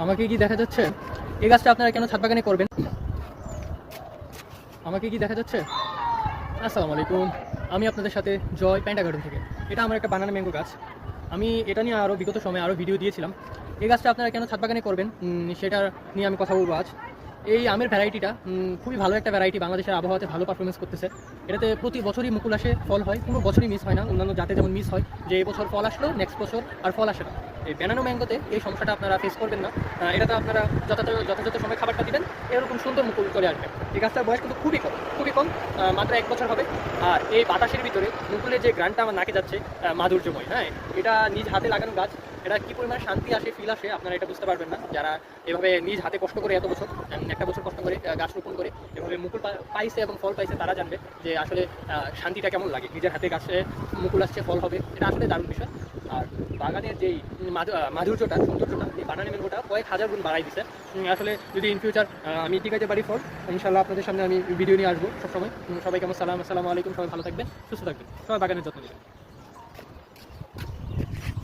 আমাকে কি দেখা যাচ্ছে? এই গাছটা আপনারা কেন ছাদ বাগানে করবেন? আমাকে কি দেখা যাচ্ছে? আসসালামু আলাইকুম। আমি আপনাদের সাথে জয় প্যান্টা গার্ডেন থেকে। এটা আমার একটা বানানা ম্যাঙ্গো গাছ। আমি এটা নিয়ে আরও বিগত সময়ে আরও ভিডিও দিয়েছিলাম। এই গাছটা আপনারা কেন ছাদ বাগানে করবেন সেটা নিয়ে আমি কথা বলবো আজ। এই আমের ভ্যারাইটিটা খুবই ভালো একটা ভ্যারাইটি, বাংলাদেশের আবহাওয়াতে ভালো পারফরমেন্স করতেছে। এটাতে প্রতি বছরই মুকুল আসে, ফল হয়, কোনো বছরই মিস হয় না। অন্যান্য জাতে যেমন মিস হয় যে এই বছর ফল আসলো, নেক্সট বছর আর ফল আসে না। এই ব্যানানা ম্যাঙ্গোতে এই সমস্যাটা আপনারা ফেস করবেন না। এটাতে আপনারা যথাযথ সময় খাবারটা দিবেন, এরকম সুন্দর মুকুল চলে আসবে। এই গাছটার বয়স কিন্তু খুবই কম, খুবই কম, মাত্র 1 বছর হবে। আর এই বাতাসের ভিতরে মুকুলের যে গ্রানটা আমার নাকে যাচ্ছে, মাধুর্যময়। হ্যাঁ, এটা নিজ হাতে লাগানো গাছ, এটা কী পরিমাণ শান্তি আসে, ফিল আসে, আপনারা এটা বুঝতে পারবেন না যারা এভাবে নিজ হাতে কষ্ট করে এত বছর, একটা বছর কষ্ট করে গাছ রোপণ করে এভাবে মুকুল পাইছে এবং ফল পাইছে, তারা জানবে যে আসলে শান্তিটা কেমন লাগে। নিজের হাতে গাছে মুকুল আসছে, ফল হবে, এটা আসলে দারুণ বিষয়। আর বাগানের যেই মাধুর্যটা, সৌন্দর্যটা, এই বানানা ম্যাঙ্গোটা কয়েক হাজার গুণ বাড়াই দিছে। আসলে যদি ইন ফিউচার আমি টিকাইতে পারি ফল, ইনশাল্লাহ আপনাদের সামনে আমি ভিডিও নিয়ে আসবো সবসময়। সবাইকে আমার আসসালামু আলাইকুম। সবাই ভালো থাকবেন, সুস্থ থাকবেন, সবাই বাগানের যত্ন নেবেন।